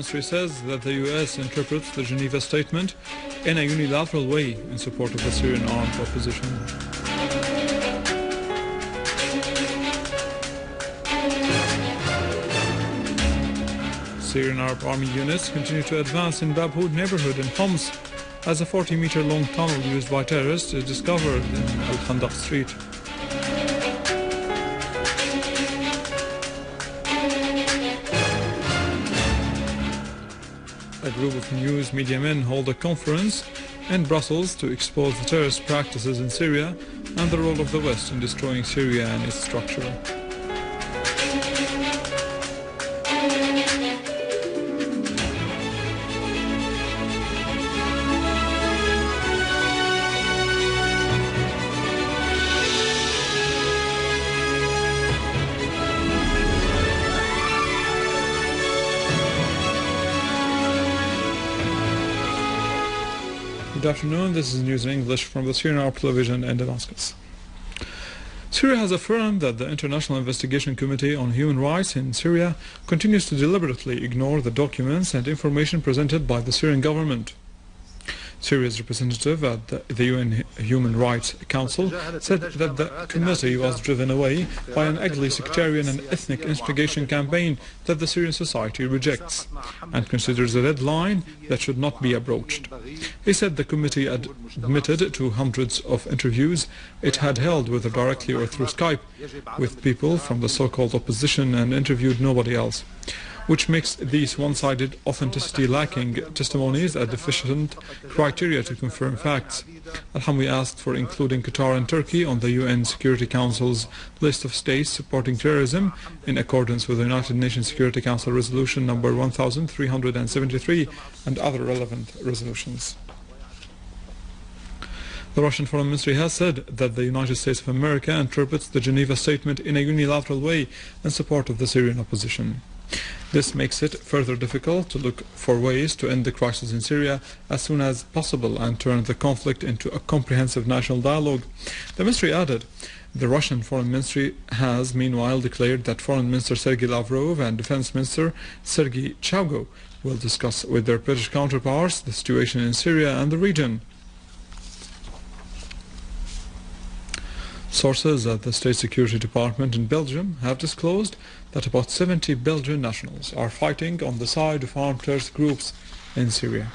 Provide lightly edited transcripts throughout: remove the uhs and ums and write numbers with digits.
Ministry says that the US interprets the Geneva statement in a unilateral way in support of the Syrian armed opposition. Syrian Arab Army units continue to advance in Babhoud neighborhood in Homs as a 40-meter-long tunnel used by terrorists is discovered in Al-Khandaq Street. A group of news media men hold a conference in Brussels to expose the terrorist practices in Syria and the role of the West in destroying Syria and its structure. Good afternoon, this is news in English from the Syrian Television in Damascus. Syria has affirmed that the International Investigation Committee on Human Rights in Syria continues to deliberately ignore the documents and information presented by the Syrian government. Syria's representative at the UN Human Rights Council said that the committee was driven away by an ugly sectarian and ethnic instigation campaign that the Syrian society rejects and considers a red line that should not be approached. He said the committee admitted to hundreds of interviews it had held, whether directly or through Skype, with people from the so-called opposition and interviewed nobody else, which makes these one-sided, authenticity lacking testimonies a deficient criteria to confirm facts. Al-Hamwi asked for including Qatar and Turkey on the UN Security Council's list of states supporting terrorism in accordance with the United Nations Security Council Resolution number 1373 and other relevant resolutions. The Russian Foreign Ministry has said that the United States of America interprets the Geneva Statement in a unilateral way in support of the Syrian opposition. This makes it further difficult to look for ways to end the crisis in Syria as soon as possible and turn the conflict into a comprehensive national dialogue. The ministry added, the Russian Foreign Ministry has meanwhile declared that Foreign Minister Sergei Lavrov and Defense Minister Sergei Chaugo will discuss with their British counterparts the situation in Syria and the region. Sources at the State Security Department in Belgium have disclosed that about 70 Belgian nationals are fighting on the side of armed terrorist groups in Syria.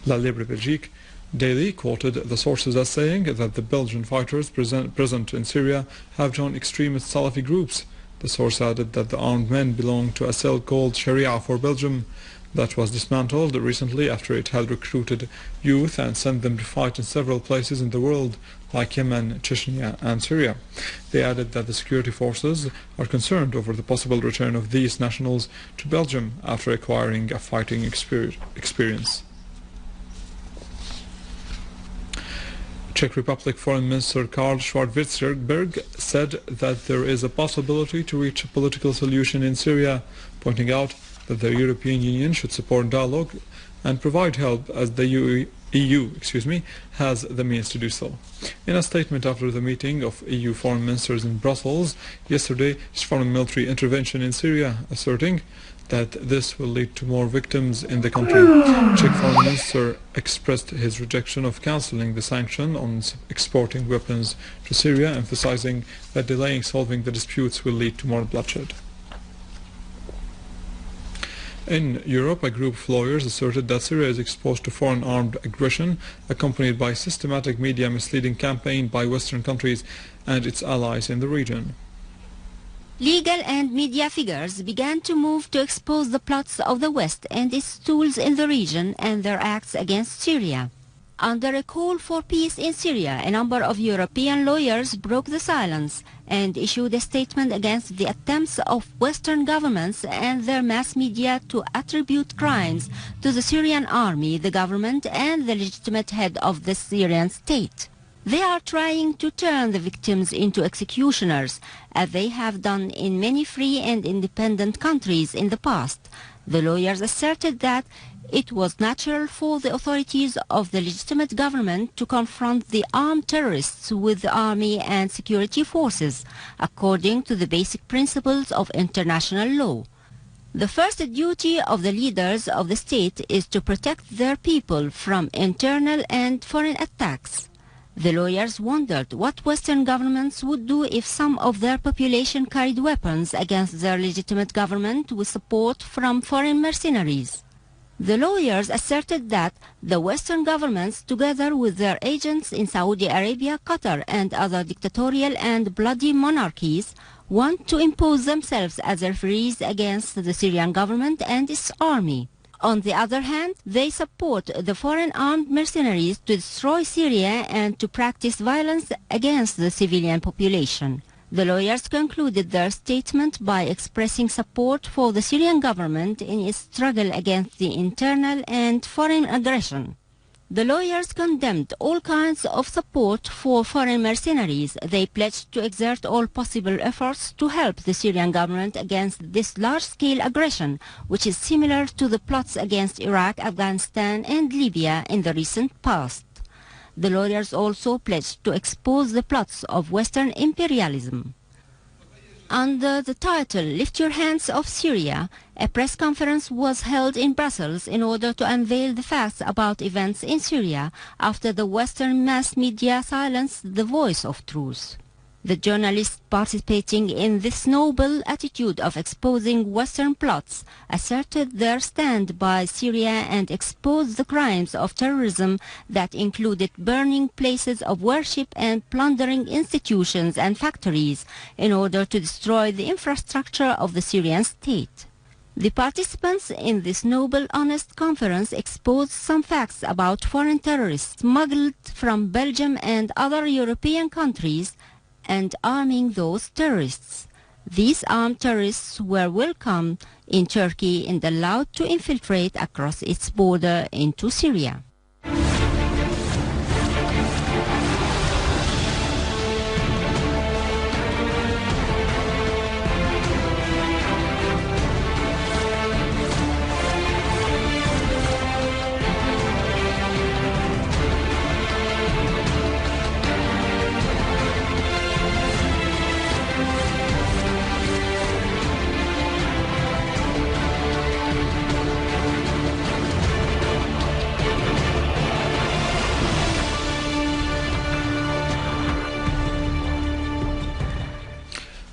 La Libre Belgique daily quoted the sources as saying that the Belgian fighters present in Syria have joined extremist Salafi groups. The source added that the armed men belong to a cell called Sharia for Belgium that was dismantled recently after it had recruited youth and sent them to fight in several places in the world, like Yemen, Chechnya and Syria. They added that the security forces are concerned over the possible return of these nationals to Belgium after acquiring a fighting experience. Czech Republic Foreign Minister Karl Schwarzenberg said that there is a possibility to reach a political solution in Syria, pointing out that the European Union should support dialogue and provide help as the EU has the means to do so. In a statement after the meeting of EU foreign ministers in Brussels yesterday, foreign military intervention in Syria, asserting that this will lead to more victims in the country. Czech Foreign Minister expressed his rejection of cancelling the sanction on exporting weapons to Syria, emphasizing that delaying solving the disputes will lead to more bloodshed. In Europe, a group of lawyers asserted that Syria is exposed to foreign armed aggression, accompanied by systematic media misleading campaign by Western countries and its allies in the region. Legal and media figures began to move to expose the plots of the West and its tools in the region and their acts against Syria. Under a call for peace in Syria, a number of European lawyers broke the silence and issued a statement against the attempts of Western governments and their mass media to attribute crimes to the Syrian army, the government, and the legitimate head of the Syrian state. They are trying to turn the victims into executioners, as they have done in many free and independent countries in the past. The lawyers asserted that it was natural for the authorities of the legitimate government to confront the armed terrorists with the army and security forces, according to the basic principles of international law. The first duty of the leaders of the state is to protect their people from internal and foreign attacks. The lawyers wondered what Western governments would do if some of their population carried weapons against their legitimate government with support from foreign mercenaries. The lawyers asserted that the Western governments, together with their agents in Saudi Arabia, Qatar, and other dictatorial and bloody monarchies, want to impose themselves as referees against the Syrian government and its army. On the other hand, they support the foreign armed mercenaries to destroy Syria and to practice violence against the civilian population. The lawyers concluded their statement by expressing support for the Syrian government in its struggle against the internal and foreign aggression. The lawyers condemned all kinds of support for foreign mercenaries. They pledged to exert all possible efforts to help the Syrian government against this large-scale aggression, which is similar to the plots against Iraq, Afghanistan, and Libya in the recent past. The lawyers also pledged to expose the plots of Western imperialism. Under the title "Lift Your Hands Off Syria," a press conference was held in Brussels in order to unveil the facts about events in Syria after the Western mass media silenced the voice of truth. The journalists participating in this noble attitude of exposing Western plots asserted their stand by Syria and exposed the crimes of terrorism that included burning places of worship and plundering institutions and factories in order to destroy the infrastructure of the Syrian state. The participants in this noble, honest conference exposed some facts about foreign terrorists smuggled from Belgium and other European countries and arming those terrorists. These armed terrorists were welcome in Turkey and allowed to infiltrate across its border into Syria.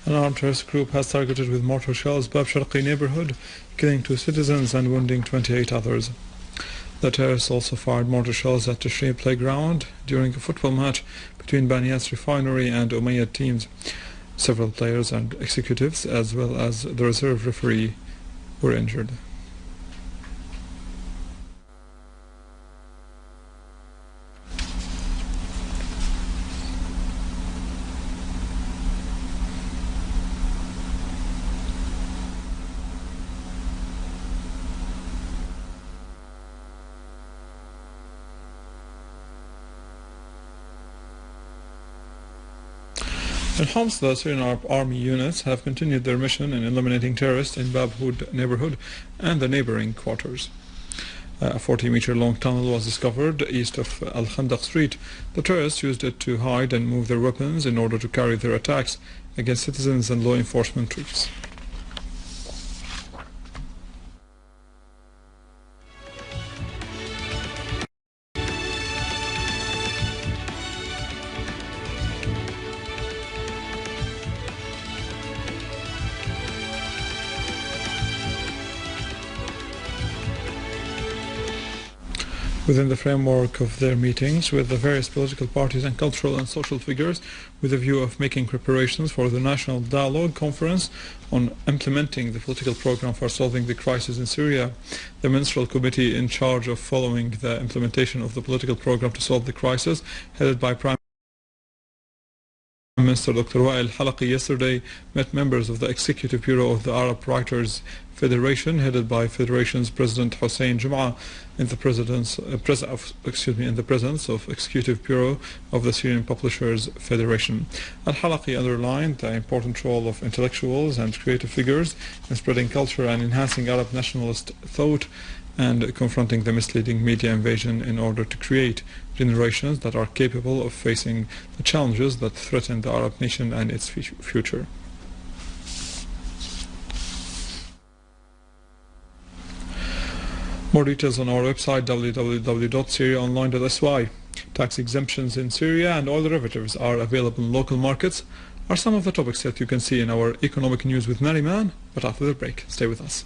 An armed terrorist group has targeted with mortar shells Bab Sharqi neighborhood, killing 2 citizens and wounding 28 others. The terrorists also fired mortar shells at Tashri playground during a football match between Baniyat's refinery and Umayyad teams. Several players and executives, as well as the reserve referee, were injured. In Homs, the Syrian army units have continued their mission in eliminating terrorists in Bab Houd neighborhood and the neighboring quarters. A 40-meter-long tunnel was discovered east of Al-Khandaq Street. The terrorists used it to hide and move their weapons in order to carry their attacks against citizens and law enforcement troops. Within the framework of their meetings with the various political parties and cultural and social figures, with a view of making preparations for the National Dialogue Conference on implementing the political program for solving the crisis in Syria, the Ministerial Committee in charge of following the implementation of the political program to solve the crisis, headed by Prime Minister Dr. Wael Halaqi, yesterday met members of the Executive Bureau of the Arab Writers Federation, headed by Federation's President Hussein Jum'a, in the presence of Executive Bureau of the Syrian Publishers Federation. Al-Halaqi underlined the important role of intellectuals and creative figures in spreading culture and enhancing Arab nationalist thought and confronting the misleading media invasion in order to create generations that are capable of facing the challenges that threaten the Arab nation and its future. More details on our website www.syriaonline.sy. Tax exemptions in Syria and oil derivatives are available in local markets are some of the topics that you can see in our economic news with Nariman, but after the break. Stay with us.